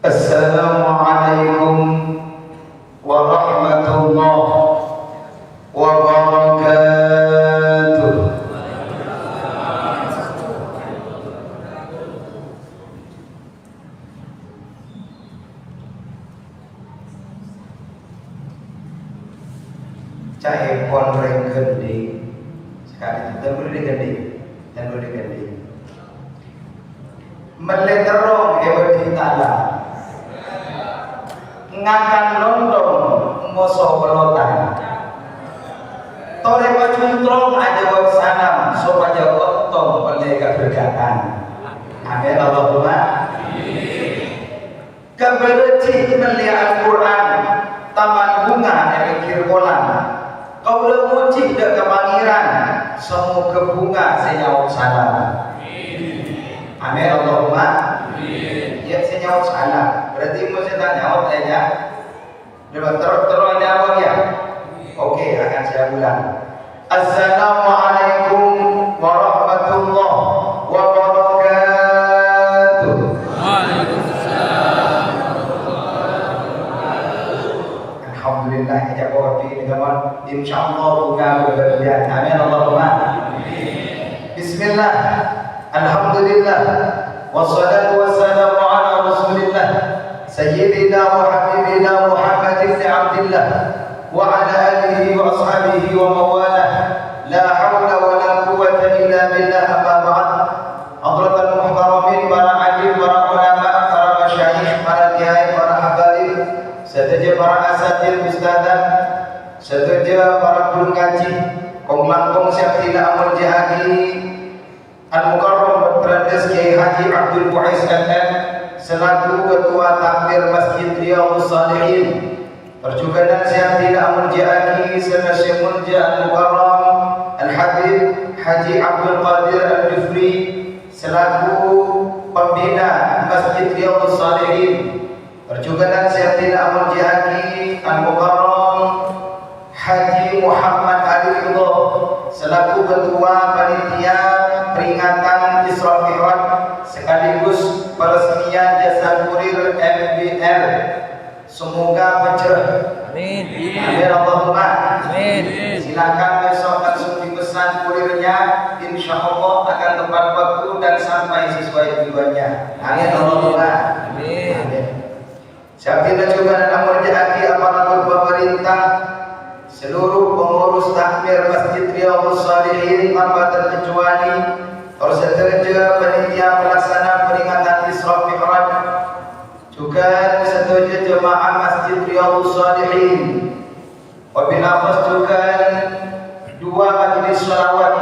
Assalamualaikum warahmatullahi wabarakatuh. Cahaya pon regendi sekali kita boleh diganti dan boleh diganti meleterong hebat ta'ala ngakan londong musuh pelotan tore pacuntrong aja wak sanam supaya otong pendeka berkatan. Amin Allahumma. Kebereci melihat Al-Quran taman bunga dari kirkolan kau lemuci dek kepangiran semua kebunga senyawa salam. Amin Allahumma. Ya senyawa salam berarti mesti nyawa aja terus jawab ya. Oke, akan saya ulang. Assalamualaikum warahmatullahi wabarakatuh. Waalaikumsalam. Alhamdulillah kita kopi dengan insyaallah bunga berlebihan. Amin Allahumma. Bismillah. Alhamdulillah. Wassalatu wassalamu ala Rasulillah Sayyidina wa habibina Muhammad ibn Abdullah wa ala alihi wa ashabihi wa mawalah. La hawla wa la quwwata illa billah. Amma ba'd. Hadratul muhtaramin, para alim, para ulama, para masyayikh, para kiai, para habaib, serta para asatidz, ustadzah, serta para guru ngaji, kong langkong siap tidak amal jihadi Al-Mukarram Dr. Kiai Haji Abdul Muiz MM selaku Ketua Takmir Masjid Riyadhus Shalihin. Perjuganan siap tidak amal jihadi serta Syekh Munja Al-Mukarram Al-Habib Haji Abdul Qadir Al-Jufri selaku pembina Masjid Riyadhus Shalihin. Perjuganan siap tidak amal jihadi Al-Mukarram Haji Muhammad Ali Ridho selaku ketua panitia peringatan Isra Mi'raj sekaligus peresmian jasa kurir MBL. Semoga bercerah. Amin. Amin Allahumma. Amin. Silakan besok langsung dipesan kurirnya, insya Allah akan tepat waktu dan sampai sesuai tujuannya. Amin Allahumma. Amin. Siap tidak juga namun jihadi aparatur pemerintah, seluruh pengurus takmir Masjid Riyadhus Shalihin tanpa terkecuali, serta panitia pelaksana peringatan Isra Mi'raj, juga setuju jemaah Masjid Riyadhus Shalihin. Wabil akhas juga dua majelis sholawat.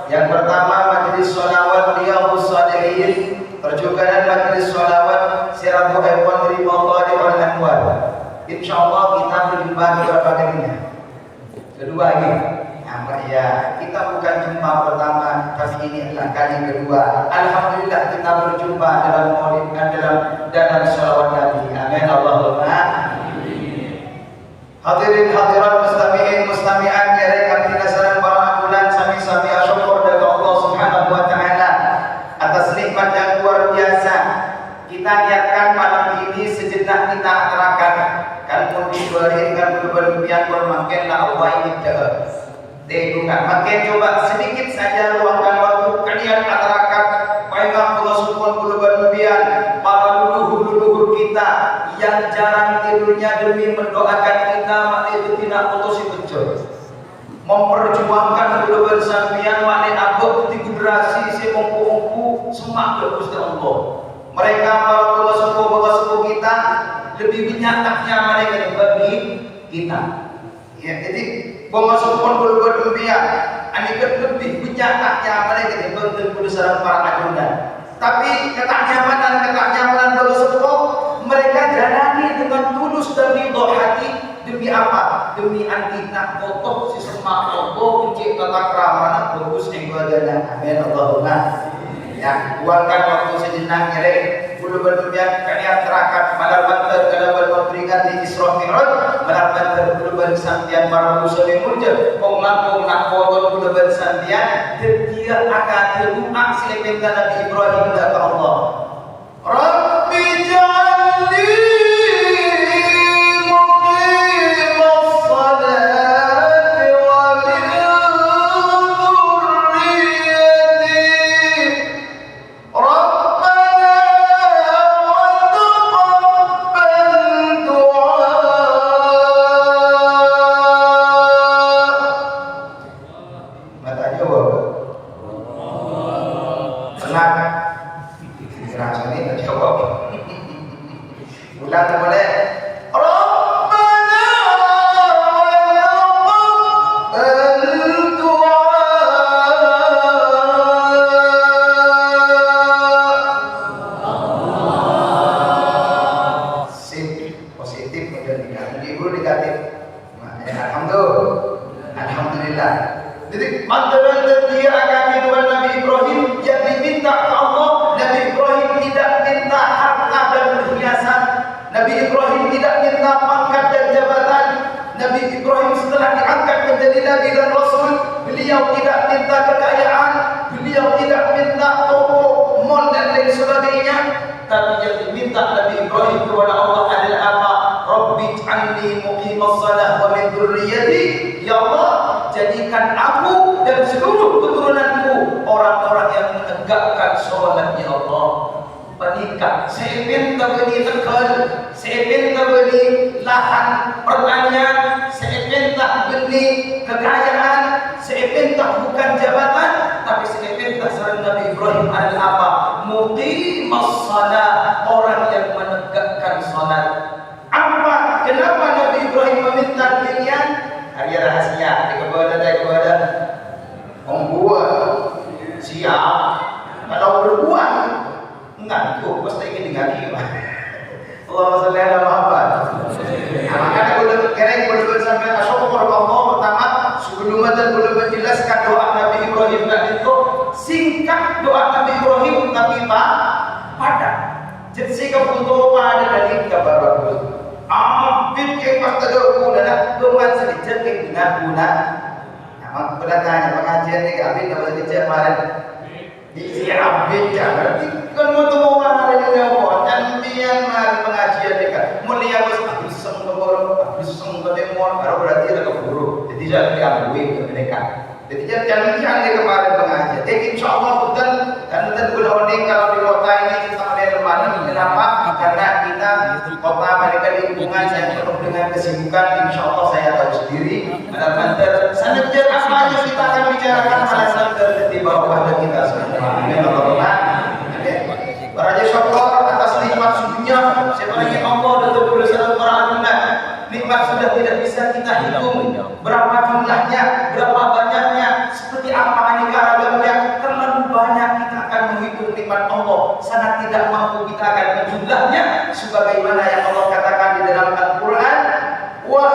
Yang pertama majelis sholawat Riyadhus Shalihin, perjugaan majelis sholawat Siratul Ikhwan Ridha wal Anwar. Insyaallah kita berjumpa di beberapa kalinya. Kedua ini, ya kita bukan jumpa pertama, tapi ini adalah kali kedua. Alhamdulillah kita berjumpa dalam maulid dalam sholawat Nabi. Amin Allahumma. Hadirin hadirat mustami'in mustami'at yang kami nasaran para bulan sami-sami syukur dari Allah Subhanahu wa taala atas nikmat yang luar biasa. Kita niatkan malam ini sejenak kita atarakan kan pun diberikan berlebihan bermakinlah Allah ini dengungan. Makin coba sedikit saja luangkan waktu kalian atarakan baiklah pengasuhan berlebihan para leluhur kita yang jarang tidurnya demi mendoakan kita mati itu tidak putus betul memperjuangkan berlebihan sampian mati abad di generasi si ompu semak Gusti Allah. Mereka para pengasuh kita lebih banyaknya mereka bagi kita. Ya, jadi pengasuh pun berlebihan, anikat lebih banyaknya mereka dibanding besaran para ajudan. Tapi ketaknyamanan pengasuh mereka jalani dengan tulus dan ridho hati. Demi apa? Demi antina kotor si semak Allah pencipta takramanan bagus yang badana. Amin Allahumma. Ya, buangkan waktu sejenak nyerek bulu berlebihan kalian terakat malam banter kalau berperingatan di Isra Mi'raj malam banter bulu bersantian para muslim murja penglampung nak foto bulu bersantian dia akan doa silepeng Nabi Ibrahim kepada Allah Rabbi ja'alni sunat. Rasanya tak jawab. Ulang boleh. Rabbana positif model negatif. Alhamdulillah. Jadi mantaran dia akan Tuhan Nabi Ibrahim yang diminta Allah. Nabi Ibrahim tidak minta harta dan perhiasan. Nabi Ibrahim tidak minta pangkat dan jabatan. Nabi Ibrahim setelah diangkat menjadi Nabi dan Rasul, beliau tidak minta kekayaan, beliau tidak minta toko, mall dan lain sebagainya. Tapi yang diminta Nabi Ibrahim kepada Allah adalah apa? Rabbij'alni muqimas shalah wa min dzurriyyati. Ya Allah, jadikan aku dan seluruh keturunanku orang-orang yang menegakkan sholat. Ya Allah, menikah, saya minta beri tegal, saya minta beri lahan pertanian, saya minta beri kekayaan, saya minta bukan jabatan, tapi saya minta saran Nabi Ibrahim adalah apa? Muqimas shalah, orang yang menegakkan sholat. Apa? Kenapa Nabi Ibrahim meminta demikian? Ada rahasia. Kepada membuat siap. Kalau berbuat ngantuk, pasti ingin dengar. Allahumma shalli ala Muhammad. Makanya boleh sampai asyukur Allah pertama sebelum boleh menjelaskan doa Nabi Ibrahim tadi itu singkat doa Nabi Ibrahim tapi padat. Jadi sehingga butuh pada dari kabar bagus. Ambil ke pastor guna tuan sedikit ke guna. Nama bertanya pengajian ni ambil nama sedikit kemarin. Di ambil berarti kan mau temu orang ini mau dan biar mari pengajian ni kan. Mulia bos habis semua demo baru berarti ada keburu. Jadi jangan diambil mereka. Jadi jangan ni kemarin pengajian. Insyaallah betul dan bulan ini kalau di kota ini kita ada mana kenapa? Karena kita kota mereka di lingkungan yang penuh dengan kesibukan. Insyaallah saya tahu sendiri. Ada sangat apa aja kita akan bicarakan masalah di bawah pada kita semua. Raja syukur atas nikmat dunia. Sebenarnya Allah dan bersama para ulama. Nikmat sudah tidak bisa kita hitung berapa jumlahnya, berapa banyaknya, seperti apa aneka ragamnya. Terlalu banyak kita akan menghitung nikmat Allah. Sangat tidak mampu kita akan menjumlahnya. Sebagaimana yang Allah katakan di dalam Al-Quran, wa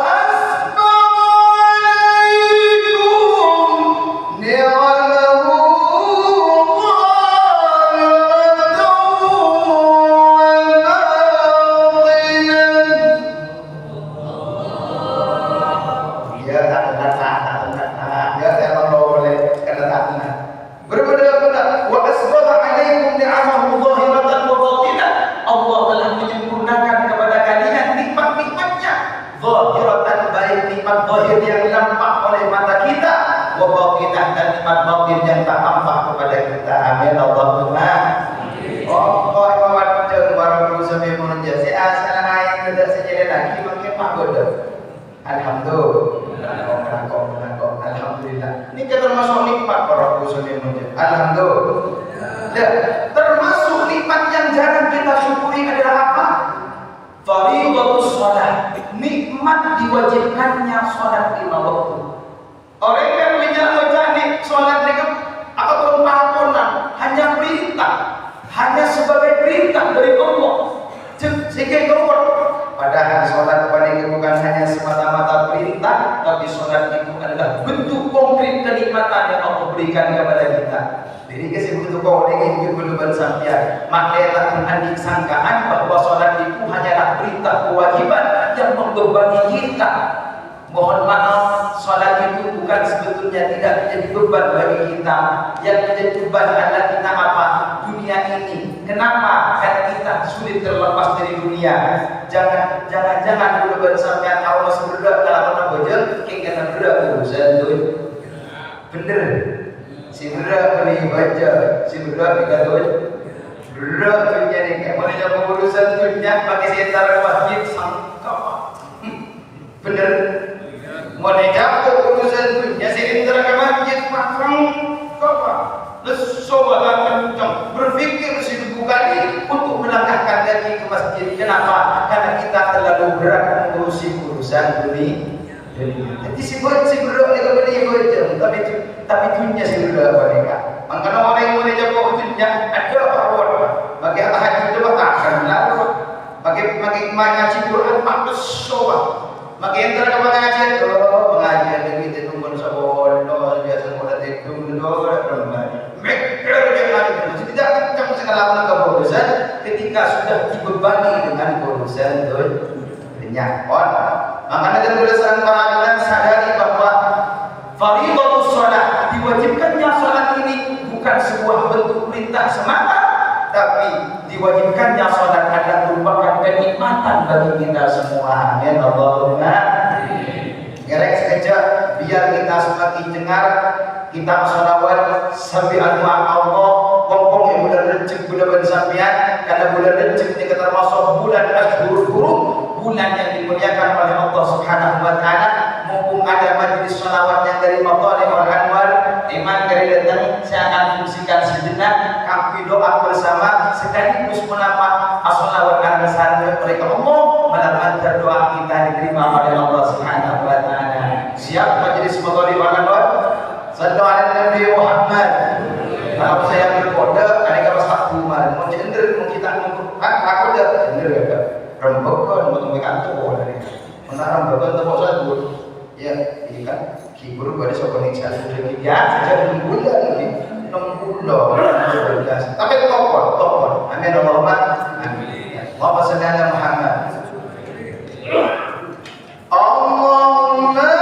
Alhamdulillah. Ini termasuk nikmat para muslimin. Alhamdulillah. Termasuk nikmat yang jarang kita syukuri adalah apa? Fardhatus shalah. Nikmat diwajibkannya salat 5 waktu. Orang yang menjalani salat dengan apapun paraponan hanya perintah, hanya sebagai perintah dari Allah. Sehingga keluar. Padahal sholat kepada bukan hanya semata-mata perintah, tapi sholat itu adalah bentuk konkret kenikmatan yang Allah berikan kepada kita. Jadi kesebut kau ingin hidup bersampian, maka tak disangkaan bahwa sholat itu hanyalah perintah kewajiban yang membebani kita. Mohon maaf, sholat itu bukan sebetulnya tidak menjadi beban bagi kita. Yang menjadi beban adalah kita apa? Dunia ini. Kenapa? Karena kita sulit terlepas dari dunia. Jangan dulu bersampean Allah sebelum kalau pernah bojol, kena berat urusan tu. Bener. Si berat beri baca, si berat dikatakan berat dunia ni. Mana yang urusan dunia pakai setar masjid sangka. Bener. Mana jauh urusan dunia setar ke masjid pasang kapa. Lesu bahagian kencang, berpikir seribu kali untuk melangkahkan kaki ke masjid. Kenapa? Karena kita terlalu berat mengurusi urusan dunia. Jadi si buat si berdua ni kepada ibu je, tapi tunya si berdua mereka. Maka orang yang boleh jawab tunya ada perawat. Bagi haji itu takkan lalu. Bagi mengaji Quran patut soal. Bagi yang terkena mengaji itu mengaji yang kita tunggu sabun, biasa muda tunggu mereka yang tidak kencang segala macam urusan ketika sudah dibebani dengan urusan dunia. Makanya dalam berdasarkan para sadari bahwa fardhatus shalah, diwajibkannya salat ini bukan sebuah bentuk perintah semata, tapi diwajibkannya salat adalah merupakan kenikmatan bagi kita semua. Amin Allahumma. Gerek sekejap biar kita semakin dengar kita salawat sambil doa Allah. Wong yang bulan Rejab bulan sampean, karena bulan Rejab ini termasuk bulan Ashhurul Hurum, bulan yang dimuliakan oleh Allah Subhanahu wa taala. Mumpung ada majelis salawat yang dari Maulana wal Anwar, iman dari datang, saya akan fungsikan sejenak kami doa bersama sekaligus menapa as-salawat al-salam mereka Allah malam doa kita diterima oleh Allah Subhanahu wa taala. Siap majelis Maulana wal Anwar? Sallu ala Nabi Muhammad. Kalau saya berkode, ada kapas tak kumar, mau cender, mau kita aku dah cender ya, rembekkan, mau mereka tuh dari, mana rembekkan tempat satu, ya, ini kan, kibur pada sokonik saya sudah biasa, jadi 6 bulan lagi, 6 bulan, tapi topon, amin Allahumma, amin, Allahumma salli ala Muhammad. Allahumma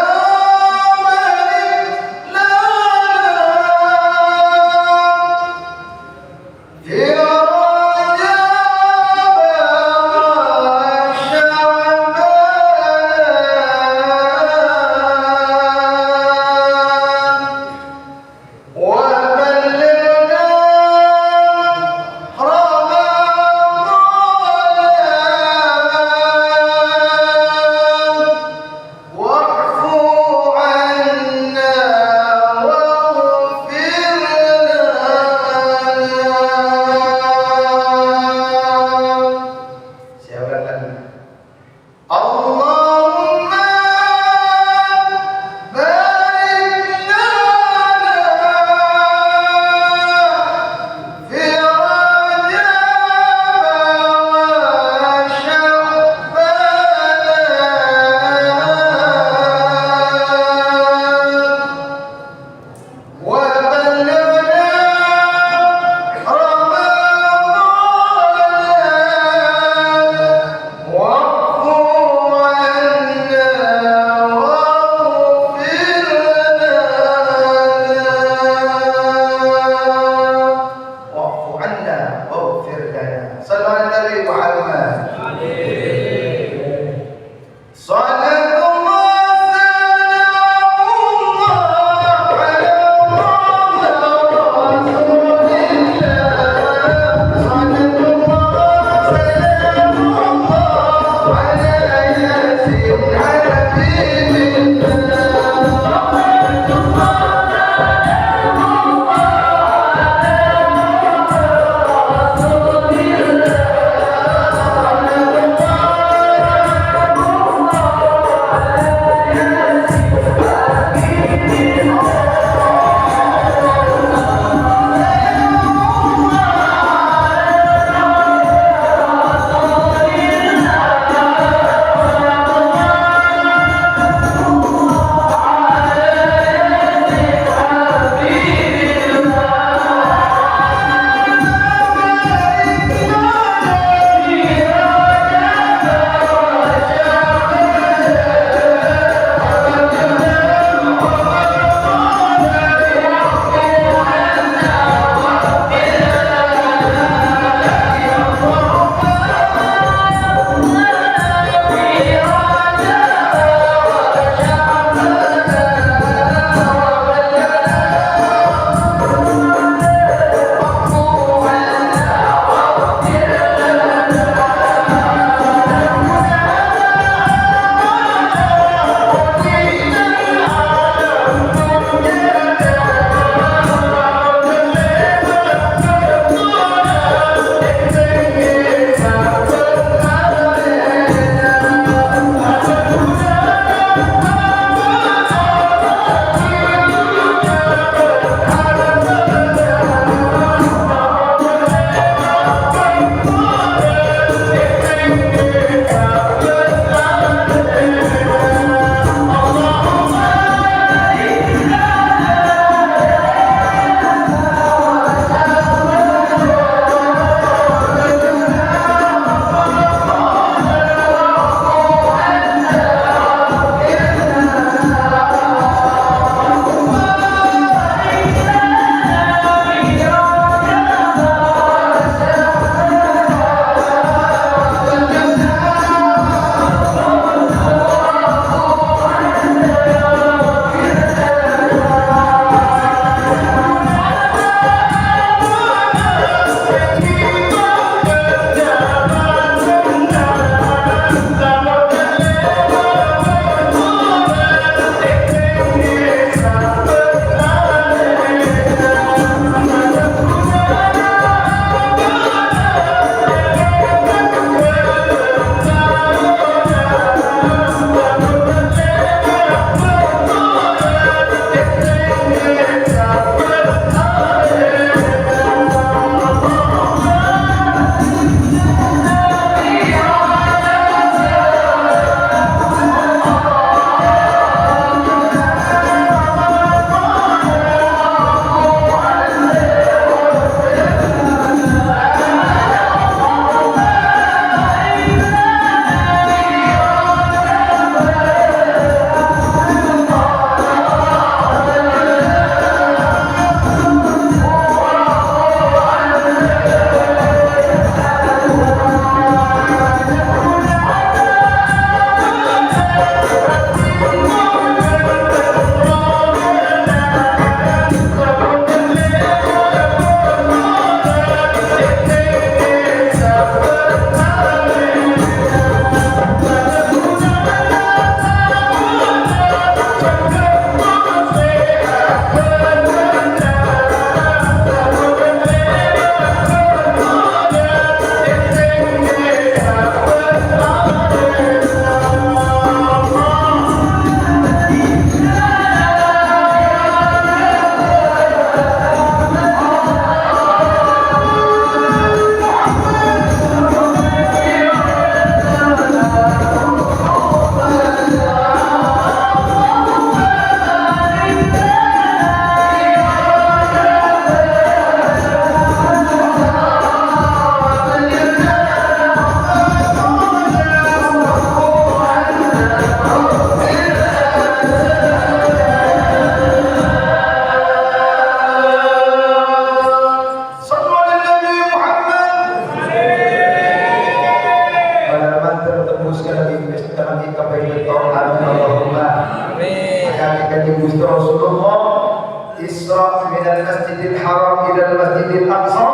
Masjidil Aqsa,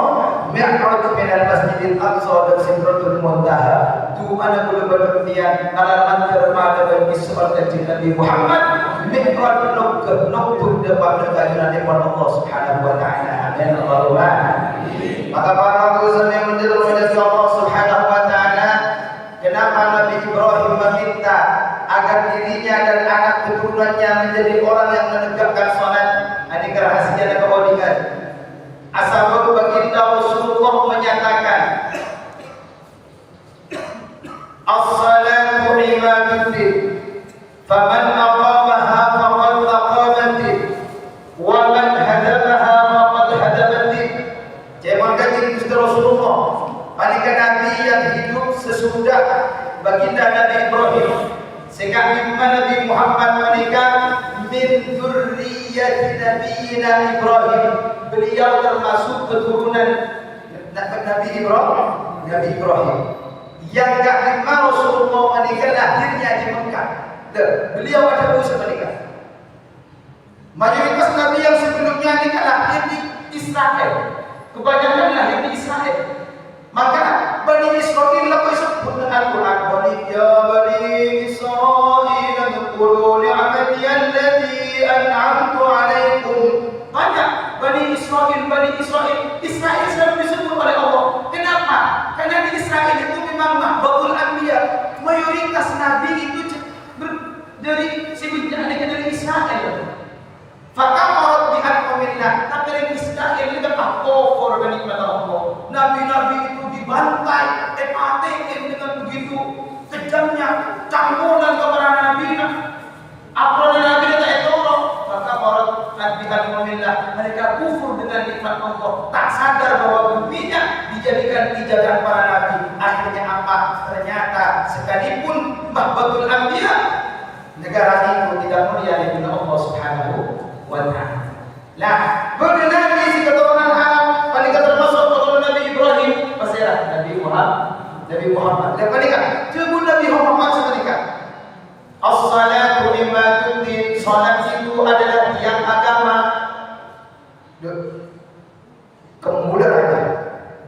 Mi'raj minal Masjidil Aqsa dan Sidratul Muntaha. Tu mana boleh berkepian alaman terpada bagi seorang Nabi Muhammad Mi'raj nukut depan negara Nabi Allah Subhanahu wa taala. Amin Allahumma. Maka para utusan yang menjadi Allah Subhanahu wa taala, kenapa Nabi Ibrahim meminta agar dirinya dan anak keturunannya menjadi orang yang menegakkan salat? Ini rahasia dan kebodikan. Asal baginda Rasulullah menyatakan, as-salatu imaduddin, faman aqamaha faqad aqamaddin, wa man hadamaha faqad hadamaddin. Jangan kaji Rasulullah, panika Nabi yang hidup sesudah baginda Nabi Ibrahim. Sehingga Nabi Muhammad menikah min dzurriyyati nabiyina Ibrahim. Beliau termasuk keturunan Nabi Ibrahim. Yang kelima Rasulullah menikah lahirnya di Mekah. Beliau ada usaha menikah. Mayoritas Nabi yang sebelumnya nikah lahir di Israel. Kebanyakan lahir di Israel. Maka Bani Israel lalu disebut dengan Al-Quran. Bani Israel adhkuru ni'mati allati an'amtu 'alaikum. Banyak Bani Israel selalu disebut oleh Allah. Kenapa? Karena di Israel itu memang mahbatul anbiya. Mayoritas nabi itu dari dari Israel. Fakafarat bi'an'amillah. Tapi dari Israel itu tak kufur dengan nikmat Allah. Nabi-nabi itu dibantai, dengan begitu kejamnya campuran kepada nabi. Apa nabi tak itu? Fakafarat bi'an'amillah. Mereka kufur dengan nikmat Allah. Tak sadar bahwa dunia dijadikan pijakan para nabi. Akhirnya apa? Ternyata sekalipun mahbatul anbiya, negara itu tidak mulia di dunia Allah Subhanahu wa ta'ala. Lah, benar isi keturunan Arab, paling termasuk keturunan Nabi Ibrahim, pasilah Nabi Muhammad. Dan paling sebut Nabi Muhammad seketika. As-salatu imaduddin, salat itu adalah tiang agama. Kembul raja,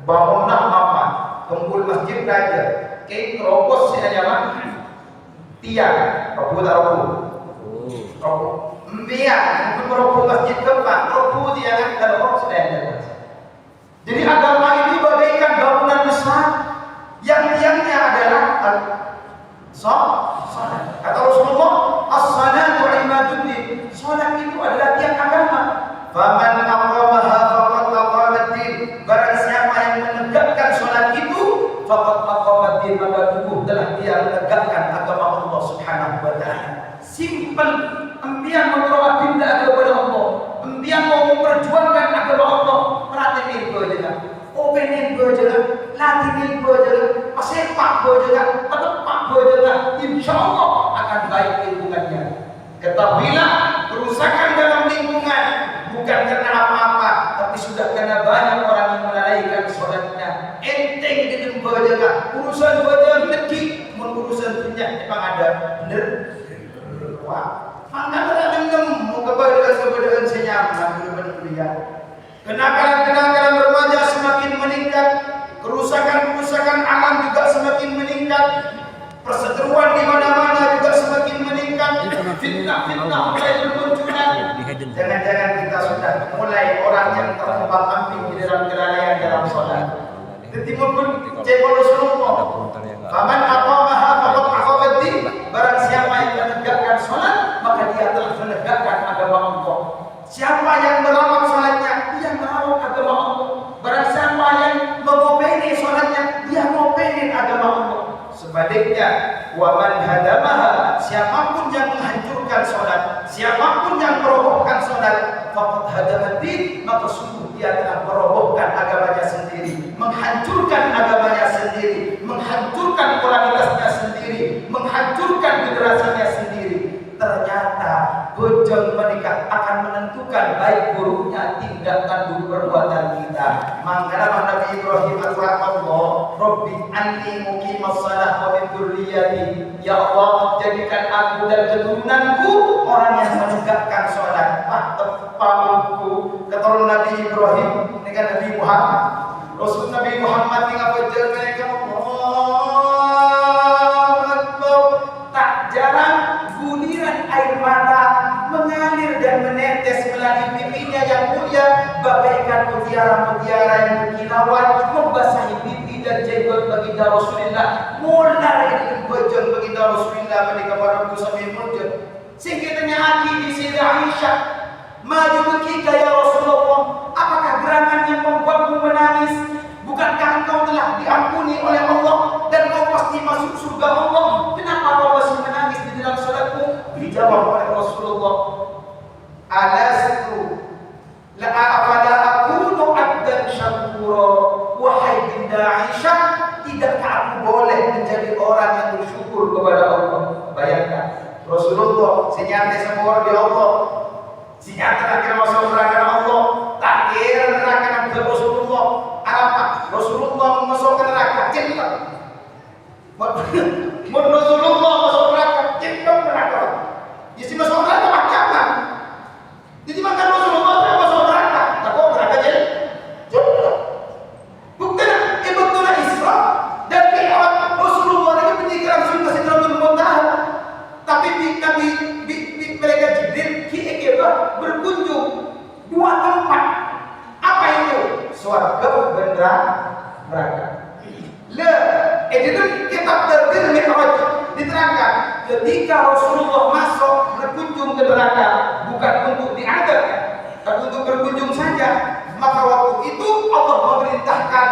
bangunlah mama, kembul masjid raja, kain robos saja mah. Tiang, robu tak robu. Biar untuk meroboh masjid Kembang, roboh dia dan orang sedang. Jadi agama ini bagaikan bangunan besar yang tiangnya adalah salat. Kata Rasulullah, as-salatu imaduddin. Salat itu adalah tiang agama. Faman aqamaha faqad aqamaddin. Barang siapa yang menegakkan salat itu, faqad aqamaddin, maka tubuh telah dia menegakkan agama Allah Subhanahu wa taala. Simple. Empian membawa pindah kepada Allah. Empian mau memperjuangkan agama Allah. Perhatiin gue juga. Openin gue juga. Latinin gue juga. Sepak gue juga. Petepak gue juga. Insya Allah akan baik lingkungannya. Ketahuilah, kerusakan dalam lingkungan bukan karena apa-apa, tapi sudah karena banyak orang yang melalaikan sholatnya. Enteng dengan gue juga. Urusan gue jangan lagi. Urusan punya memang ada. Bener? Wah. Maka terang mau keberadaan senyaman benar-benar. Kenakalan remaja semakin meningkat, kerusakan alam juga semakin meningkat, perseteruan di mana-mana juga semakin meningkat, fitnah mulai bermunculan. Jangan-jangan kita sudah mulai orang yang terombang-ambing di dalam kelalaian dalam sholat. Ditimbulkan cebol Rasulullah. Faman aqamaha faqad aqamaddin. Barang siapa yang menegakkan sholat, maka dia telah menegakkan agama Allah. Siapa yang merawat sholatnya, dia merawat agama Allah. Barang siapa yang mengopeni sholatnya, dia ngopenin agama Allah. Sebaliknya, wa man hadamaha, siapapun yang menghancurkan sholat, siapapun yang merobohkan sholat, faqad hadamaddin, maka sungguh dia telah merobohkan agamanya sendiri, menghancurkan agamanya sendiri, menghancurkan moralitasnya sendiri, menghancurkan generasinya sendiri. Ternyata bojong menikah akan menentukan baik buruknya tindakan perbuatan kita. Maka Nabi Ibrahim Allah, Rabbi anni muqimas shalah wa min dzurriyyati. Ya Allah, jadikan aku dan keturunanku orang yang menegakkan salat. Pamanku keturunan Nabi Ibrahim dengan Nabi Nabi Muhammad. Rasul Nabi Muhammad tinggal baca mereka Allahu Akbar. Tak jarang guliran air mata mengalir dan menetes melalui pipinya yang mulia, bagaikan mutiara-mutiara yang berkilauan membasahi pipi dan jenggot baginda Rasulullah. Mulai dari bojong baginda Rasulullah ketika para sambil muncul. Singkatnya aki di sini Aisyah, maju kita ya Rasulullah, apakah gerangan yang membuatmu menangis? Bukankah engkau telah diampuni oleh Allah dan kau pasti masuk surga Allah? Kenapa kau masih menangis di dalam salatmu? Dijawab oleh Rasulullah, alastu la afala akunu abdan syakura. Wahai binda Aisyah, tidakkah aku boleh menjadi orang yang bersyukur kepada Allah? Bayangkan Rasulullah senyata semua di Allah, senyata akhir masuk neraka Allah, tak kira neraka nanti Rasulullah. Apa? Rasulullah masuk neraka cinta. Rasulullah masuk neraka cinta neraka. Jadi masuk neraka macam. Jadi makan Rasulullah masuk neraka, tak kau neraka jadi. Bukan betul Isra dan Mi'raj. Rasulullah ini meninggal langsung ke Sidratul Muntaha. Tapi mereka Jibril kira berkunjung dua tempat. Apa itu? Surga dan neraka. Di dalam kitab Tafsir Mi'raj diterangkan ketika Rasulullah masuk berkunjung ke neraka bukan untuk diadab, tapi untuk berkunjung saja, maka waktu itu Allah memerintahkan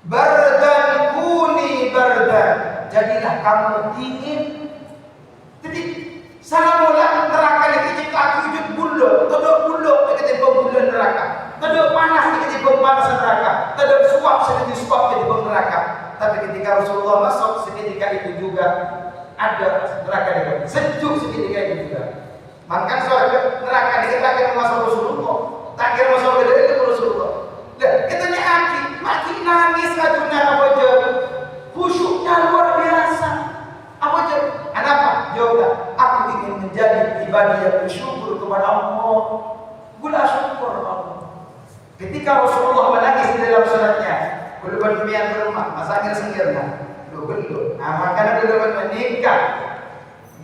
bardan kuni bardan, jadilah kamu dingin. Jadi salamulah neraka lagi jika wujud bulu, kedua bulu kita bulu neraka, kedua panas kita panas neraka, kedua suap seperti suap kita neraka. Tapi ketika Rasulullah masuk seketika itu juga ada neraka dekat, sejuk seketika itu juga. Maka surga neraka dikatakan masuk Rasulullah, tak kira masuk dari Rasulullah. Dan katanya aki, mati nangis adunya apa aja, khusyuknya luar biasa. Apa aja? Kenapa? Jawablah, aku ingin menjadi ibadah yang bersyukur kepada Allah. Gula syukur Allah. Ketika Rasulullah menangis di dalam salatnya, belum berpian berumah, masaknya sengirna, belum. Makanya belum menikah.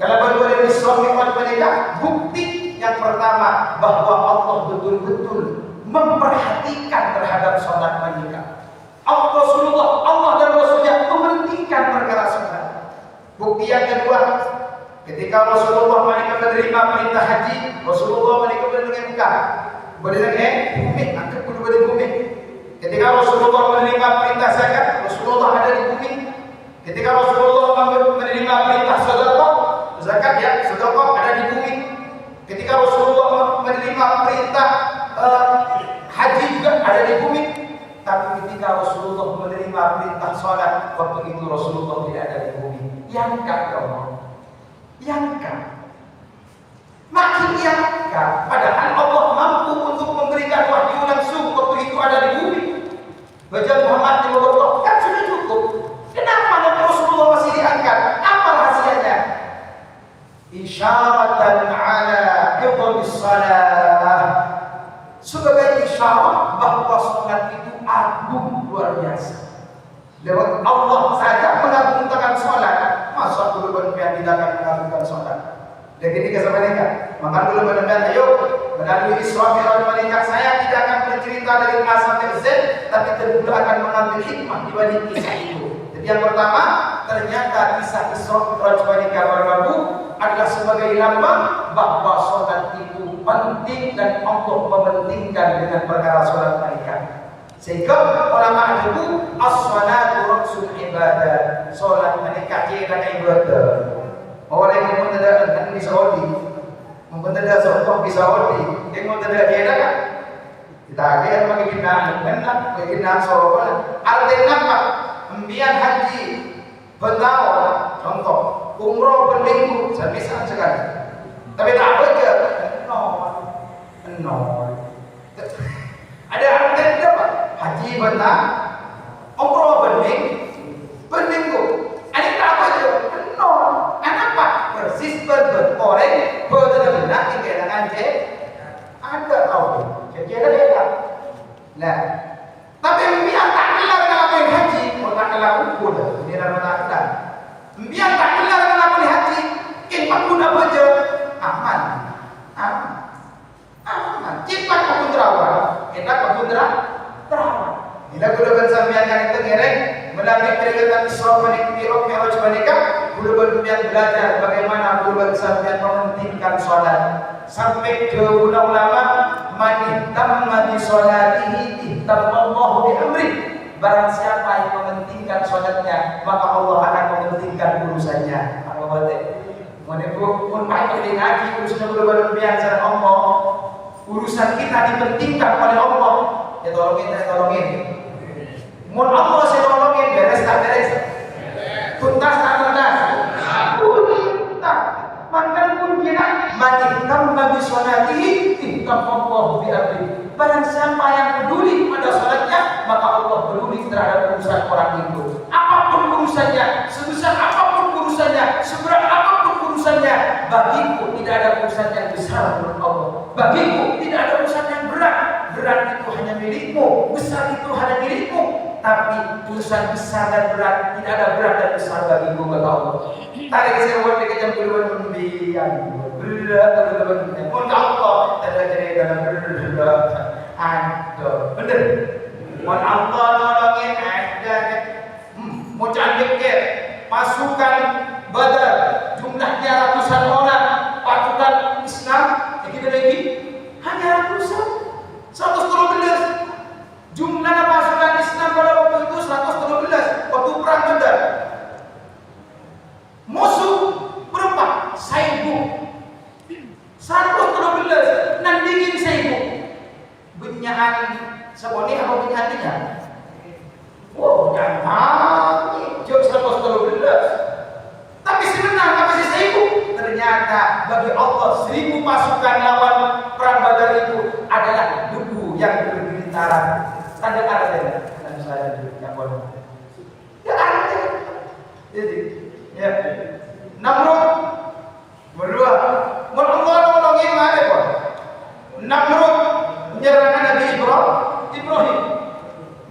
Kalau boleh disuamikan menikah, bukti yang pertama bahwa Allah betul-betul memperhatikan terhadap salat menikah. Allah dan Rasulnya mementingkan perkara salat. Bukti yang kedua, ketika Rasulullah menerima perintah haji, Rasulullah menerima bumi, angkat kudu di bumi. Ketika Rasulullah menerima perintah zakat, Rasulullah ada di bumi. Ketika Rasulullah menerima perintah sedekah, zakat ya, sedekah ada di bumi. Ketika Rasulullah menerima perintah haji juga ada di bumi. Tapi ketika Rasulullah menerima perintah salat, waktu itu Rasulullah tidak ada di bumi. Yangka ya Allah, yangka, makin yangka. Padahal Allah mampu untuk memberikan wahyu langsung waktu itu ada di bumi. Baca Muhammad di Allah kan sudah cukup. Kenapa Nabi Rasulullah masih diangkat? Apa rahasianya? Isyaratan ala qidhamis salat, sebagai isyarat bahwa salat itu agung luar biasa. Lewat Allah saja mengagungkan salat, masa belum tidak akan mengagungkan salat. Dan ketika saya menikah, maka belum benar ayo melalui Isra Mi'raj menikah, saya tidak akan bercerita dari A sampai Z, tapi tentu akan mengambil hikmah di balik kisah itu. Jadi yang pertama, ternyata kisah Isra Mi'raj menikah Baru adalah sebagai lambang bahwa salat itu penting dan Allah mementingkan dengan perkara salat menikah. Sehingga ulama itu as-salatu ra'sul ibadah, salat menikah jadi ibadah. Orang yang mendadak di Saudi, mendadak contoh di Saudi, yang mendadak dia kan? Kita akan pakai kinaan, benar, pakai kinaan Saudi. Artinya apa? Pembian haji, bertahun, contoh, umroh berminggu, semisal sekali. Tapi tak apa je, nol. Ada artinya apa? Haji benar, umroh berminggu. Ada tak apa je, nol. Kenapa? Persis berorang, benar-benar tinggal dengan ada tahu. Jadi ada Nah, tapi biar tak kelar kenapa haji, mau tak kelar ukur, ini nama tak kelar. Biar tak kelar kenapa haji, cepat guna baca, aman, aman, cepat pun terawat, kita pun terawat. Bila guna bersambian yang itu ngereng, melalui peringatan Isra Mi'raj menikah, guna bersambian belajar bagaimana guna bersambian mementingkan sholat. Sampai ke ulama man tamma bi sholatihi ihtammallahu bi amri. Barang siapa yang mementingkan sholatnya, maka Allah akan mementingkan urusannya. Apa berarti? Menepuk pun baik ngaji urusan berlebihan sama Allah. Urusan kita dipentingkan oleh Allah. Ya tolongin. Mun Allah saya tolongin beres tak beres. Tuntas tak tuntas. Tuntas. Makan pun kira mati tambah bi sholatihi ihtammallahu bi amri. Barang siapa yang peduli pada salatnya, maka Allah peduli terhadap urusan orang itu. Apapun urusannya, sebesar apapun urusannya, seberat apapun urusannya, bagiku tidak ada urusan yang besar menurut Allah. Bagiku tidak ada urusan yang berat. Berat itu hanya milikmu, besar itu hanya milikmu. Tapi urusan besar dan berat tidak ada berat dan besar bagiku kata Allah. Tarik saya buat kejam duluan membiang. Berat pun Allah ada jadi dalam berat. Ada bener. Mun Allah nolongin ada. Mau cantik ke pasukan Badar jumlahnya ratusan orang, pasukan Islam kita lagi hanya ratusan 113. Jumlah pasukan Islam pada waktu itu 113 waktu perang Badar. Musuh berapa? 1000. 113 nandingin 1000. Benyaan seboni apa benyaannya? Wow, jangan jauh 113. Tapi sebenarnya apa sih 1000? Ternyata bagi Allah 1000 pasukan lawan perang Badar itu adalah debu yang bergelintaran. Tanda ada dan saya yang bodoh. Ya ada. Jadi, ya. Namrud berdua. Mun Allah nolongin mana kok? Namrud menyerang Nabi Ibrahim.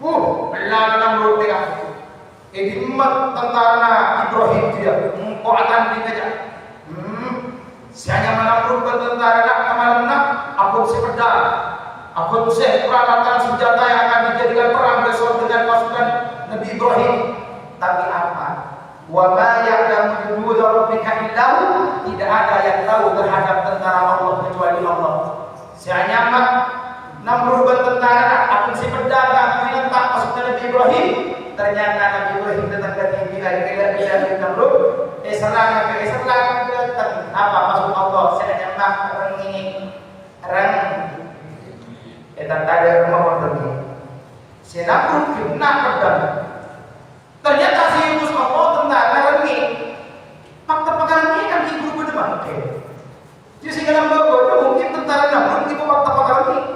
Allah Namrud dia. Himmat tentara Ibrahim dia. Kau akan dikejar. Sianya Namrud bertentara nak kemana? Aku sepeda. Aku usai peralatan senjata yang akan dijadikan perang besok dengan pasukan Nabi Ibrahim. Tapi apa? Wa ma ya'lamu junuda rabbika illa hu. Tidak ada yang tahu terhadap tentara Allah kecuali Allah. Sianya Namrud bertentara, aku si pedagang menentang pasukan Nabi Ibrahim. Ternyata Nabi Ibrahim datang ke bila Namrud. Serang datang apa maksud Allah? Sianya orang ini orang tak ada rumah pergi. Senapun kena pedang. Ternyata si ibu Allah tentara lagi. Fakta pekaran ini kan ibu berdebat. Jadi segala bawa mungkin tentara namun ibu fakta pekaran ini.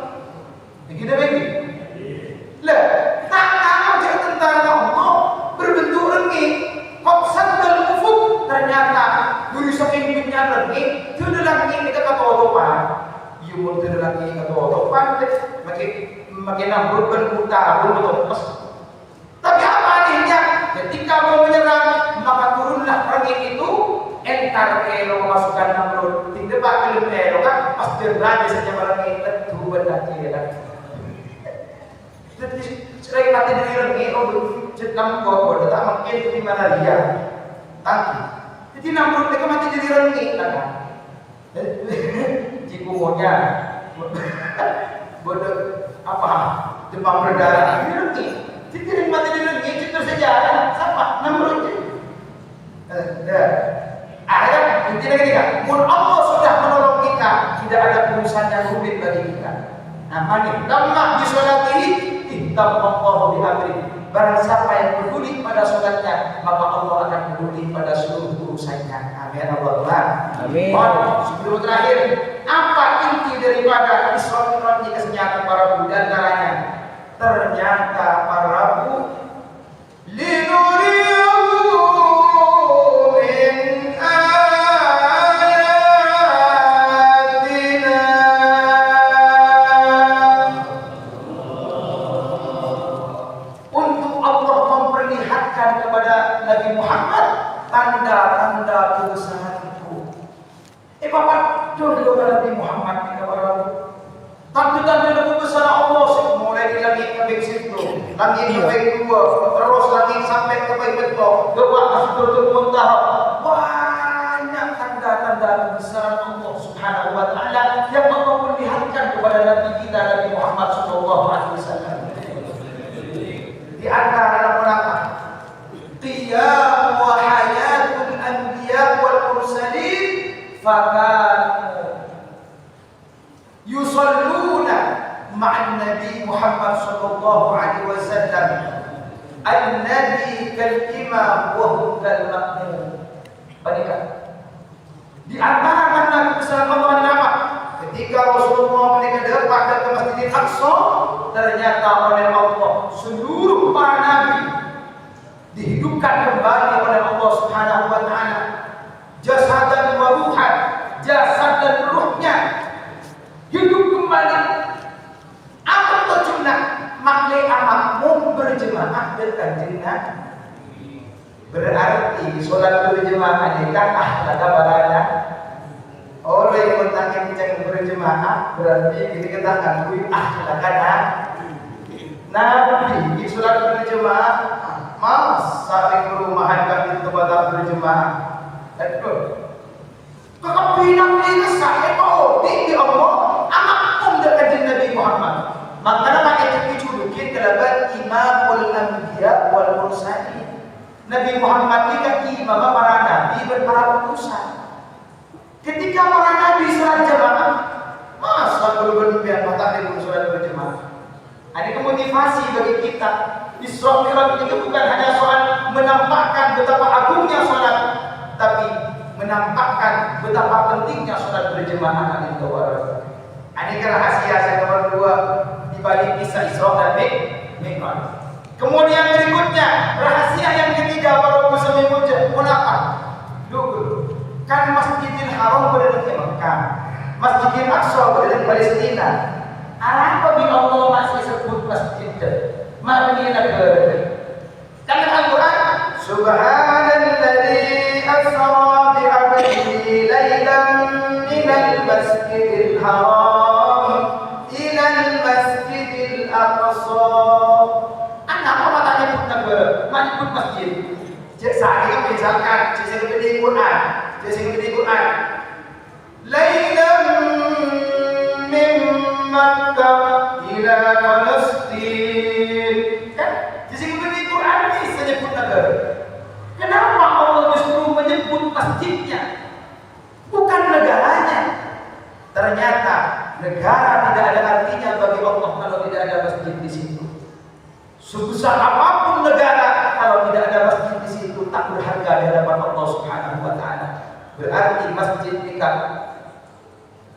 Begini. Lah, tak aja tentara Allah berbentuk lagi. Kopsat dan ufuk ternyata guru sampingnya lagi. Itu lagi kita kata otopan. Yumur itu lagi kata otopan. Makin Namrud berputar betul. Tapi apa adanya? Ketika mau menyerang, maka turunlah perang itu. Entar elo masukkan Namrud. Tidak pakai elo kan? Pasti raja saja barang itu tuh benda dia. Jadi sekali mati dari rengi, jenam kau tak makin di mana dia. Tangki. Jadi Namrud mereka mati dari rengi, kan? Jika maunya bodoh apa demam berdarah ini rengi. Jadi mati dari rengi itu sejarah siapa Namrud. Akhirnya intinya gini kan, mun Allah sudah menolong kita, tidak ada urusan yang rumit bagi kita. Nah, ini lamma bi sholatihi ihtammallahu bi amri. Barang siapa yang peduli pada sholatnya, maka Allah akan peduli pada seluruh urusannya. Amin Allahumma. Amin. Sebelum terakhir, apa inti daripada Isra Mi'raj kesehatan para Rabu dan caranya? Ternyata para Rabu linuriyahu min ayatina. langit ke dua, terus langit sampai ke Baitul doa Sidratul Muntaha. Banyak tanda-tanda kebesaran Allah Subhanahu wa taala yang Allah perlihatkan kepada Nabi kita Nabi Muhammad sallallahu alaihi wasallam. Di antara apa? Qiyam wa hayatul anbiya wal mursalin fakanu yusalluna ma'an Nabi Muhammad sallallahu alaihi wasallam. An-nabi kal imam wa hum kal ma'mum. Perhatikan. Di antara makna kebesaran Allah apa? Ketika Rasulullah mendekat ke Masjidil Aqsa, ternyata oleh Allah seluruh para nabi dihidupkan kembali oleh Allah Subhanahu wa taala. Jasadan wa ruhan, jasad dan ruhnya hidup kembali. Apa tujuannya? Makle amakmu berjemaah dengan Nabi. Berarti sholat berjemaah ini kan ahlaka barana. Orang yang bertanya bincang berjemaah berarti kita katakan kui ahlaka Nabi. Di sholat berjemaah mas saling berumahan kami tempat berjemaah. Betul. Tetapi Nabi saya tahu di Allah amakkum dengan Nabi Muhammad. Maka ayat itu dijulukin kelaban imamul anbiya wal mursalin. Nabi Muhammad ini kan imam para nabi dan para utusan. Ketika para nabi sholat jamaah, masa berlebihan mata di sholat berjamaah. Ini motivasi bagi kita. Isra Mi'raj itu bukan hanya soal menampakkan betapa agungnya sholat, tapi menampakkan betapa pentingnya sholat berjamaah itu. Ini kan rahasia saya nomor 2 di balik kisah Isra dan Mi'raj. Kemudian berikutnya, rahasia yang ketiga para muslimin munafik. Dulu kan Masjidil Haram berada di Mekah, Masjidil Aqsa berada di Palestina. Apa bila Allah masih sebut masjid? Mari negara. Dalam Al-Quran, Subhanalladzi asra bi 'abdihi lailan minal masjidil haram ilal masjidil aqsa. Apa matanya pun negara, menyebut masjid. Saat ini misalkan, saya berdiri Quran. Lailan min Makkah ila Palestin. Kan? Saya berdiri Quran ini saya sebut negara. Kenapa Allah justru menyebut masjidnya, bukan negaranya? Ternyata negara tidak ada artinya bagi Allah kalau tidak ada masjid di situ. Sebesar apapun negara, kalau tidak ada masjid di situ tak berharga di hadapan Allah Subhanahu wa taala. Berarti masjid kita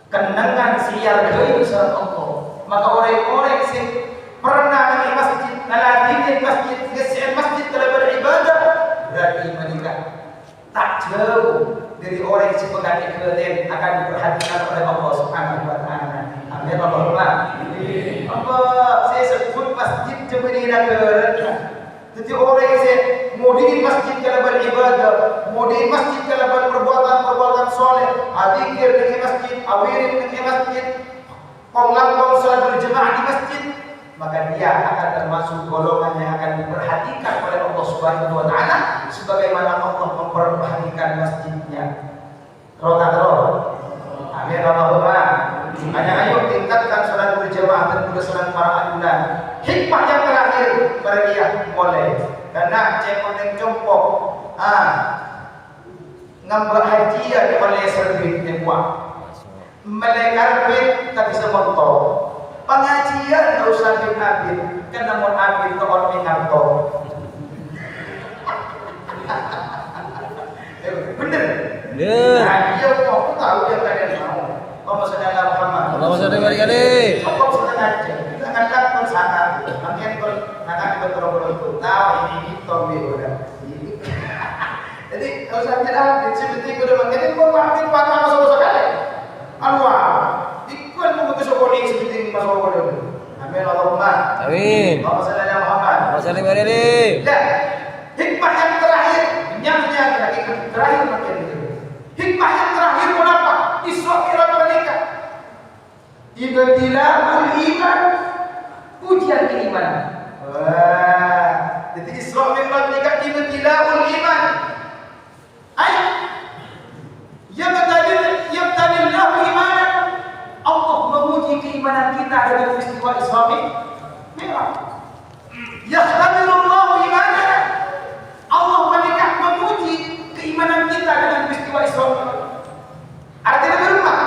kenangan siar dari besar Allah. Maka orang-orang yang pernah di masjid, naladin masjid, ngesian masjid dalam beribadah, berarti mereka tak jauh dari orang yang pegang ikhlasin akan diperhatikan oleh Allah Subhanahu wa taala. Amin Allahumma. Allah saya sebut masjid jemeni negara. Jadi orang yang saya mau di masjid kalau beribadah, mau di masjid kalau perbuatan soleh, adzikir di masjid, awirin di masjid, pengakuan salat berjemaah di masjid, maka dia akan termasuk golongan yang akan diperhatikan oleh Allah Subhanahu wa taala sebagaimana Allah memperhatikan masjidnya. Roh. Amin Allahumma. Hanya ayo tingkatkan salat berjamaah dan juga salat para adunan. Hikmah yang terakhir pada dia boleh. Karena cekon yang jompo, ngambah haji oleh serbit buat. Melekar duit tak bisa motor. Pengajian tak usah bin karena mau abid ke orang mengantor. Bener. Nah, dia mau tahu dia kalian mau. Allahumma shalli ala Muhammad. Allahumma shalli wa barik. Allah sudah ngajar. Kita akan dapat sana. Mungkin kalau nak betul-betul itu. Tahu ini tobi udah. Jadi kalau saya kira seperti itu udah mungkin gua pamit patah masuk sekali. Alwa. Ikut mengutus sokoling seperti ini masuk sekali. Amin Allahumma. Amin. Allahumma shalli ala Muhammad. Allahumma shalli wa barik. Dan hikmah yang terakhir, nyamnya terakhir makin itu. Hikmah yang terakhir kenapa? Isra Mi'raj mereka. Ibtila'ul iman, ujian keimanan. Wah, jadi Isra Mi'raj ni kat ibtilaul iman. Ai yabtalillahu imanan. Allah menguji keimanan kita dengan peristiwa Isra Mi'raj. Yakhtabirullahu imanana. Allah menguji keimanan kita dengan peristiwa Isra Mi'raj. Artinya berumah.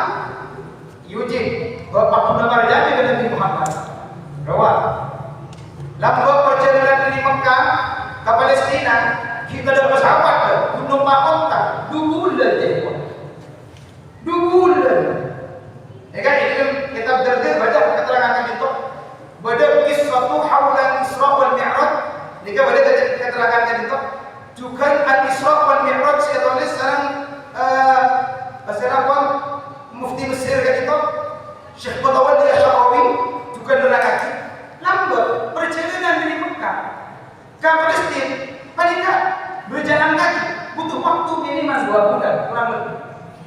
Yuji Bapak pendengar jadi dengan Nabi Muhammad. Rawat. Dalam perjalanan dari Mekah ke Palestina, kita ada pesawat gunung Mahkota, 2 bulan je. 2 bulan. Ya kan, ini kan kita berdiri baca keterangan itu. Pada kisah haulan Isra wal Mi'raj, jika pada keterangan itu, juga al-Isra wal Mi'raj saya tulis sekarang Mufti Mesir kan itu, Syekh Qutawal Al-Syarawi juga nerangkan lambat perjalanan dari Mekah ke Palestina, paling berjalan kaki butuh waktu minimal 2 bulan kurang lebih.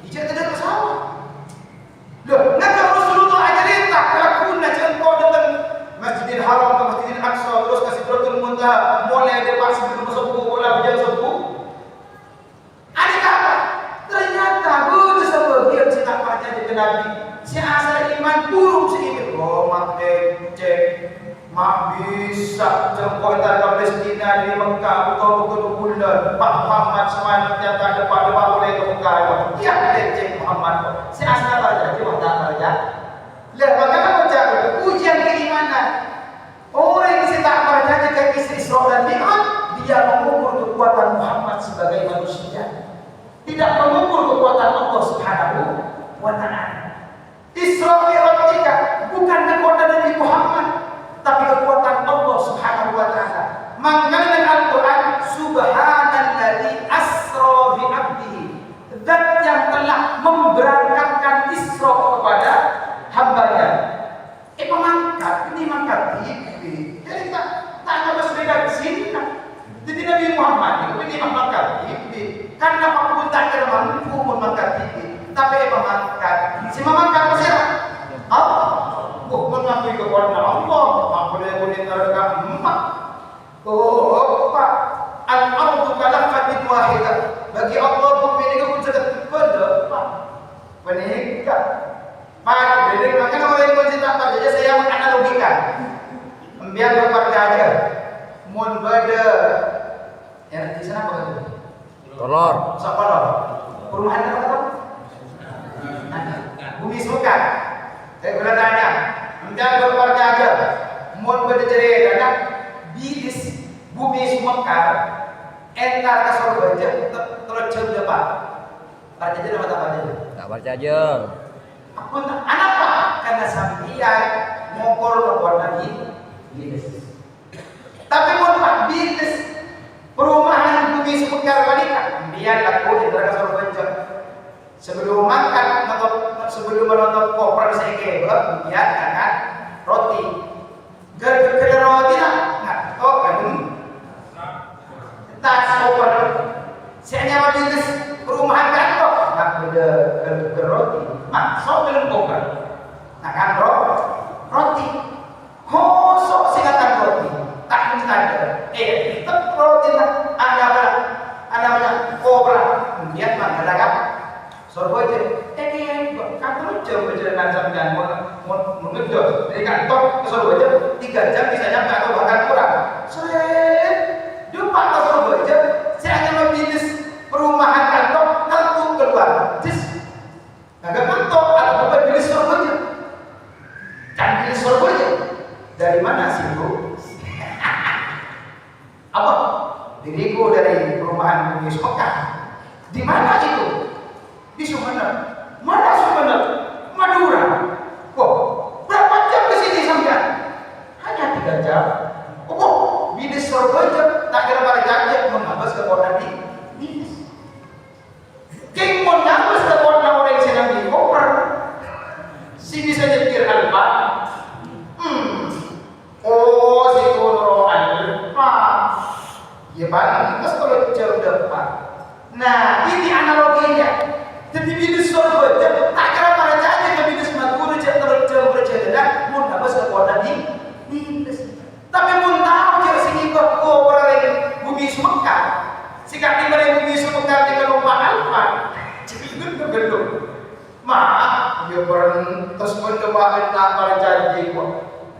Ijazah tidak pesawat. Loh, kenapa Rasulullah ajarin tak lakukan contoh datang Masjidil Haram ke Masjidil Aqsa terus ke Sidratul Muntaha mulai dari pas sebelum subuh bola berjalan subuh. Ada apa? Ternyata betul sebagian cerita baca di Nabi. Si asal iman burung sedikit. Oh, mak cek. Mak bisa jemput ke Palestina dari Mekah betul-betul bulan. Pak Muhammad semalam ternyata depan boleh ke Mekah. Ya, cek Muhammad. Si asal baca, dia tak baca. Lihat bagaimana baca ujian keimanan. Orang yang tak baca jika kisah Isra dan Mi'raj, dia mengukur kekuatan Muhammad sebagai manusia. Tidak mengukur kekuatan Allah Subhanahu wa Ta'ala. Isra Mi'raj bukan kekuatan Nabi Muhammad, tapi kekuatan Allah Subhanahu wa Ta'ala. Maknanya Al-Quran, Subhanalladzi asra bi 'abdihi, zat yang telah memberangkatkan Isra kepada hambanya. Pemangkat, ini mangkat TV. Jadi tak ada beda di sini. Jadi Nabi Muhammad ini mangkat TV. Karena apapun tak kira mampu mangkat TV. Tapi pemangkat, si mangkat Mesir. Allah, bukan mengakui kekuatan Allah. Mampu dia boleh terekam empat. Oh, Pak. Al-ardu kalafatin wahidah. Bagi Allah bumi ini pun sangat berdepan. Meningkat. Pak, jadi makanya orang yang menceritakan saja saya menganalogikan. Biar berparti aja. Mun beda. Ya, di sana apa itu? Kolor. Sekolor. Perumahan apa? Bumi sukan. Saya bertanya. Biar berparti aja. Mun beda cerita kan? Bilis bumi Mekah entar ke surga aja terus jauh depan. Baca aja nama apa aja? Tak baca aja. Kenapa? Karena sambian mokor keluar lagi bilis. Tapi mohon Pak, bilis perumahan bumi Mekah wanita biar laku entar ke surga aja. Sebelum makan atau sebelum menonton koper saya biar makan roti. Gara-gara roti lah. Oh kan tas koper saya nyawa bilis perumahan kantor nak beda ke roti masuk dalam koper nak kan roti kosok singatan roti tak ada tetap roti nak ada banyak koper kemudian makan sorbo aja kantor jauh perjalanan sampai mengejar dari kantor ke sorbo aja 3 jam bisa nyampe atau bahkan kurang jumpa ke sorbo aja saya hanya membilis perumahan kantor tentu keluar agak kantor atau bilis sorbo aja kan bilis sorbo aja dari mana sih bro? Apa? Diriku dari perumahan bumi Mekah. Di mana itu? Di Sumeneb. Mana Sumeneb? Madura. Wah, berapa jam ke sini sampai? Hanya 3 jam. Oh, bilis sorbo aja tak kira pada jajan menghapus ke kota di bilis. King menghapus ke kota orang yang sedang di koper. Si bisa nyetir alpa. Oh, si kuro alpa. Ya bang, terus kalau jauh depan. Nah, ini analoginya. Jadi bilis sorbo aja tak kira pada jajan ke bilis Madura terus jauh berjalan menghapus ke kota di bilis. Tapi pun tahu Jika di mereka bisa mengganti kalau alfa, jadi gendut. Maaf, dia pernah terus mencoba para janji kok.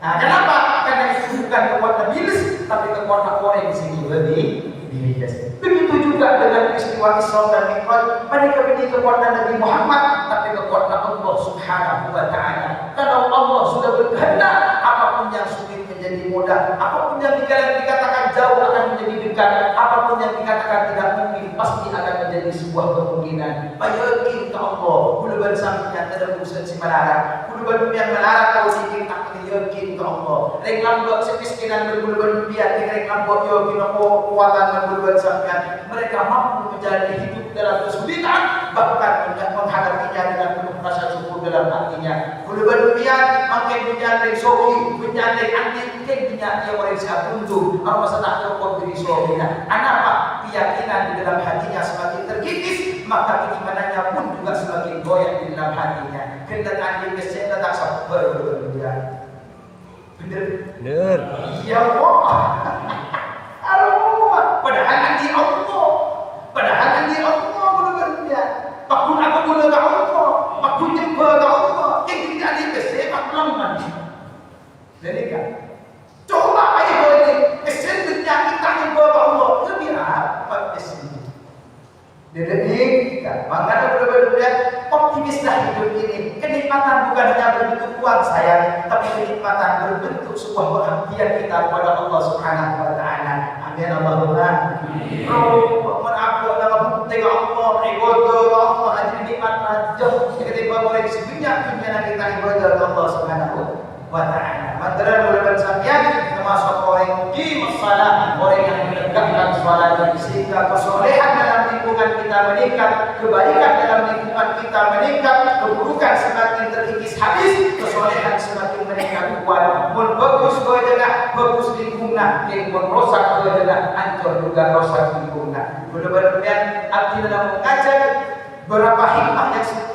Nah, kenapa? Karena itu bukan kekuatan bilis, tapi kekuatan orang di sini lebih bilis. Begitu juga dengan peristiwa Isra dan Mi'raj. Mereka memiliki kekuatan Nabi Muhammad, tapi kekuatan Allah Subhanahu wa Ta'ala. Kalau Allah sudah berkehendak, apapun yang sulit menjadi mudah, apapun yang dikatakan jauh akan menjadi dekat, apapun yang dikatakan tidak mungkin pasti akan menjadi sebuah kemungkinan. Yakin ke Allah, kuluban sampeyan dalam usaha si melarang, kuluban yang melarang kau sikit tak yakin ke Allah. Reklam buat kemiskinan berkuluban biar reklam buat yakin Allah kekuatan berkuluban sampeyan. Mereka mampu menjalani hidup dalam kesulitan, bahkan menghadapinya dengan penuh rasa syukur dalam hatinya. Kuluban biar makin menjalani sohi, menjalani antik, mungkin punya dia orang siap untuk masa tak cukup diri sohinya. Kenapa? Keyakinan di dalam hatinya semakin terkikis, maka keimanannya pun juga semakin goyah di dalam hatinya. Kendaraan di mesin tak sabar berlebihan. Bener. Ya Allah. Allah. Padahal nanti Allah. Berlebihan. Pakun aku boleh ke Allah. Pakun jumpa ke Allah. Yang tidak di mesin aku lemah. Jadi kan. Coba ayo ini. Mesin dunia kita jumpa ke Allah. Lebih apa mesin? Jadi kan, makanya benar-benar optimislah hidup ini. Kenikmatan bukan hanya berbentuk uang sayang, tapi kenikmatan berbentuk sebuah perhatian kita kepada Allah Subhanahu wa Ta'ala. Amin Allahumma. Oh, mengaku dalam tengok Allah, ibadah Allah, jadi nikmat jauh ketika boleh sebanyak dunia kita ibadah Allah Subhanahu wa Ta'ala. Mandaran bulan sampeyan termasuk orang di masalah, orang yang menegakkan salat sehingga kesolehan dalam lingkungan kita meningkat, kebaikan dalam lingkungan kita meningkat, keburukan semakin terkikis habis, kesolehan semakin meningkat kuat. Mun bagus berjalan, bagus lingkungan, yang mun rosak berjalan, hancur juga rosak lingkungan. Mudah-mudahan arti dalam mengajar berapa hikmah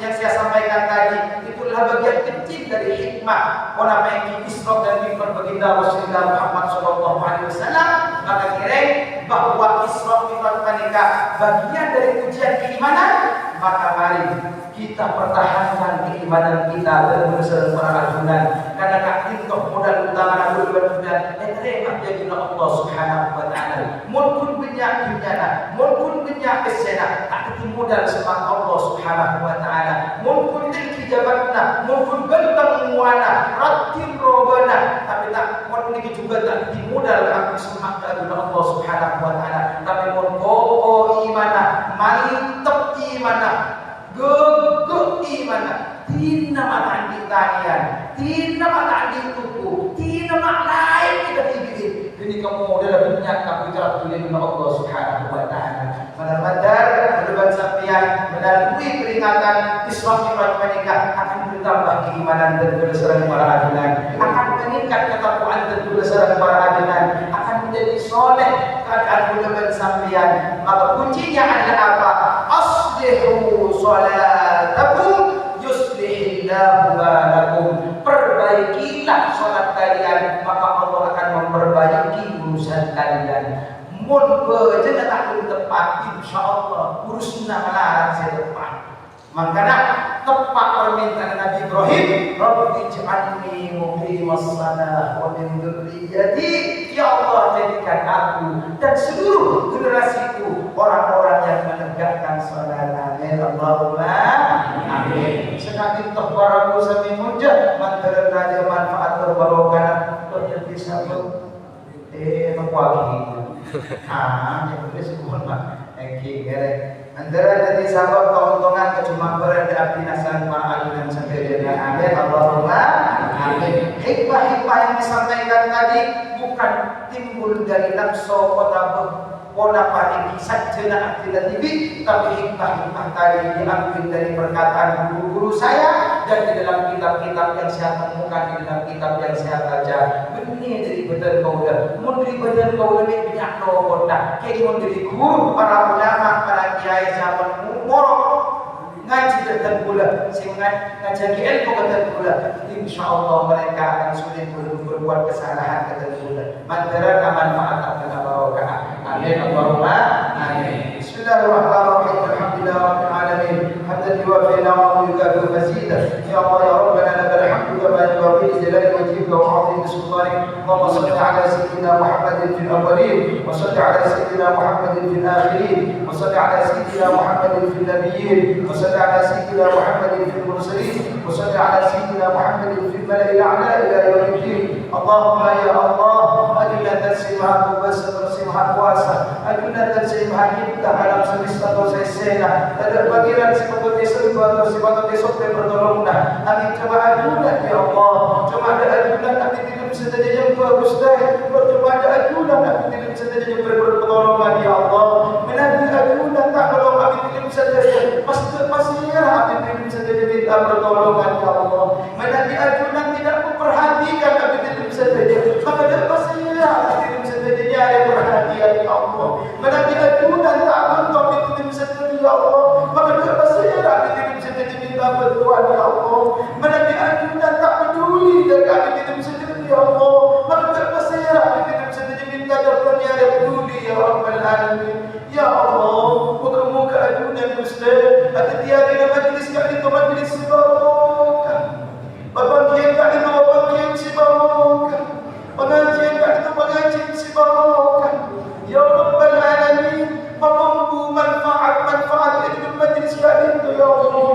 yang saya sampaikan tadi, itulah bagian kecil dari hikmah orang yang Isra dan Mi'raj baginda Rasulullah Muhammad sallallahu alaihi wasallam. Maka kira bahwa Isra Mi'raj menikah bagian dari ujian keimanan, maka mari kita pertahankan keimanan kita berdasarkan para ajunan. Karena itu modal utama dan terima jadi Allah Subhanahu wa Ta'ala. Mungkin banyak dunia, mungkin banyak kesena, tak modal sebab Allah Subhanahu wa Ta'ala. Mungkin tinggi jabatna, mungkin ganteng muana, ratim robana, tapi tak mungkin juga tak dimodal aku semak dari Allah Subhanahu wa Ta'ala. Tapi mungkin imana, mantap imana, geguk imana, tina makan di tanian, tina makan di tubuh, tina makan lain kita tinggi. Ini kamu dalam minyak kami kerap tulis dengan Allah Subhanahu wa Ta'ala. Benar-benar berdebat sampian melalui peringatan Isra Mi'raj menikah akan bertambah keimanan dan kebesaran para ajunan, akan meningkat ketakwaan dan kebesaran para ajunan, akan menjadi soleh keadaan berdebat sampian. Maka kuncinya adalah apa? Aslihu salatakum yuslihillahu balakum. Perbaikilah salat kalian, maka Allah akan memperbaiki urusan kalian. Mun bejenak tak tepat, insyaallah urusna melarang saya tepat. Makanya tepat permintaan Nabi Ibrahim, Rabbi ij'alni muqimas shalah wa min dzurriyyati. Ya Allah, jadikan aku dan seluruh generasiku orang-orang yang menegakkan salat. Amin Allahumma amin. Sekali taqwaraku sami munjat mantaran raja manfaat berbarokah untuk bisa mengwagi. Yang boleh sebuah kira antara dari sahabat keuntungan kecuma berada abdi nasan para ajunan sampai dengan amin Allahumma amin. Hikmah-hikmah yang disampaikan tadi bukan timbul dari nafsu pola parigi saja tidak tibi, tapi hikmah-hikmah tadi diambil dari perkataan guru-guru saya dan di dalam kitab-kitab yang saya temukan, di dalam kitab yang saya baca. Benih dari badan kaulah, dari badan kaulah ini banyak logoda. Kayak dari guru para ulama, para kiai zaman umur ngaji dan pula, sehingga ngaji ilmu dan pula. Insyaallah mereka akan sulit berbuat kesalahan dan pula. Mandaran manfaat dan barokah. Amin Allahumma amin. جلال وجهك وعظيم سلطانك. اللهم صل على سيدنا محمد في الأولين، وصل على سيدنا محمد في الآخرين، وصل على سيدنا محمد في النبيين، وصل على سيدنا محمد في المرسلين، وصل على سيدنا محمد في الملأ الأعلى إلى يوم الدين. اللهم يا الله أجلنا تنسيمها bersimhan puasa, ajunan dan simhan kita dalam semesta dosa sena, ada bagian sifat disebut sifat besok dan pertolongan. Amin coba ajunan ya Allah, coba ada ajunan kami tidak bisa saja yang bagus dah, coba ada ajunan kami tidak bisa saja yang pertolongan ya Allah. Menanti ajunan tak kalau kami tidak bisa saja, pastinya kami tidak bisa saja minta pertolongan ya Allah. Menanti ajunan tidak memperhatikan kami tidak bisa saja, maka pastinya kami tidak bisa saja nyari perhatian ya Allah. Menanti ajunan tak mentok itu tidak bisa jadi ya Allah, maka pastinya kami tidak bisa jadi minta bantuan ya Allah. Menanti ajunan tak peduli dan kami tidak bisa jadi ya Allah, maka pastinya kami tidak bisa jadi minta bantuan yang peduli ya Rabbal Alamin. Ya Allah, muka-muka ajunan Muslim, ada tiada yang majlis kali itu majlis sibarokan, berbagian kali itu berbagian sibarokan, pengajian kali itu pengajian sibarokan. Ya Rabbal Alamin, mampu manfaat itu majlis kali itu ya Allah.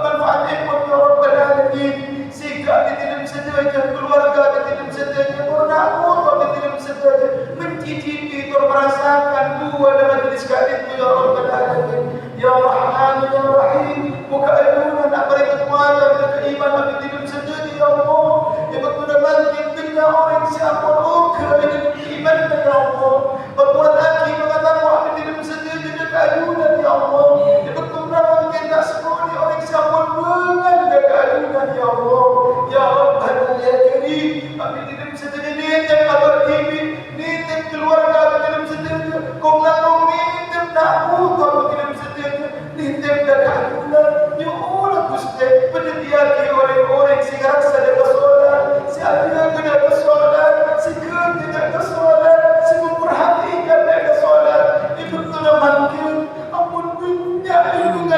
Manfaat itu ya Rabbal Alamin. Sehingga kita tidak bisa saja keluarga, kita tidak bisa saja orang-orang, kita tidak bisa saja mencicipi atau merasakan dua dalam majlis kali itu ya Rabbal Alamin. Ya Rahman ya Rahim, muka ajunan nak beri kekuatan dan keimanan kami tidak bisa jadi ya Allah. Ya betul bangkit bila orang siapa roka dengan iman ya Allah. Berbuat lagi mengatakan kami tidak bisa jadi keajunan ya Allah. Ya betul bangkit tak semua orang siapa dengan keajunan ya Allah. Ya Rabbana ya Karim, kami tidak bisa jadi niatkan kabar kimi, niatkan keluarga kami tidak bisa jadi kong lakong niatkan takut kami tidak bisa jadi niatkan keajunan ya Allah Gusti. Pendidikan orang-orang sekarang sedang bersolat, siapa kena bersolat, siapa tidak bersolat, siapa perhatikan tidak bersolat. Itu sudah mungkin ampun dunia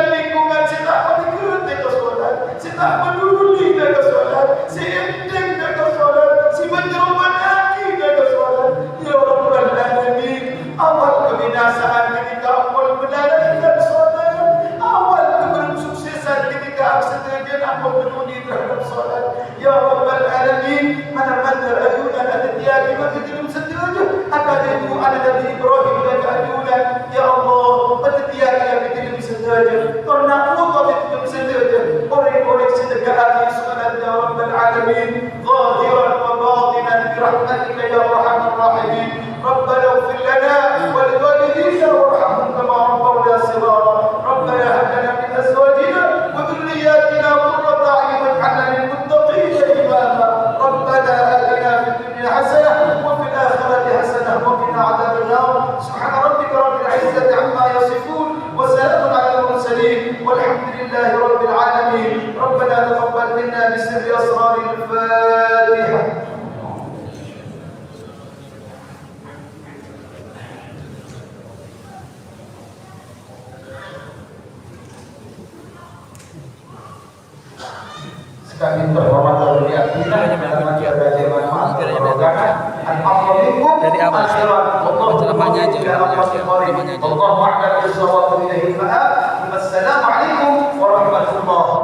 lingkungan saya tak peduli dengan solat, saya tak peduli dengan solat, saya enteng dengan solat, saya menjerumuskan hati dengan solat. Ya Rabbal Alamin, awal kebinasaan ketika awal menjalankan solat, awal kebersuksesan ketika seterusnya awal peduli terhadap solat. Ya Rabbal Alamin, mana-mana ajunan ada tiada maka tidak setuju. Akan itu ada Nabi Ibrahim dan ajunan. Ya Allah, pada tiada yang tidak bisa saja. Karena Allah tidak bisa saja. Orang-orang sedekah ahli solat ya Rabbal Alamin, zahiran wa batinan bi rahmatika ya Arhamar Rahimin. Rabbana ighfir lana wa li walidina warhamhum kama rabbawna shighara. Rabbana hab lana min azwajina wa dhurriyyatina qurrata a'yun waj'alna lil muttaqina imama. Rabbana atina fid dunya hasanah wa fil akhirati hasanah wa qina adhaban nar. Subhana rabbika rabbil izzati amma yasifun wa salamun ala al mursalin walhamdulillahi rabbil alamin. Rabbana taqabbal minna bi sirri asraril Fatihah. Kami terhormat dan berkeyakinan dari awal ceramahnya aja. Assalamualaikum warahmatullahi wabarakatuh.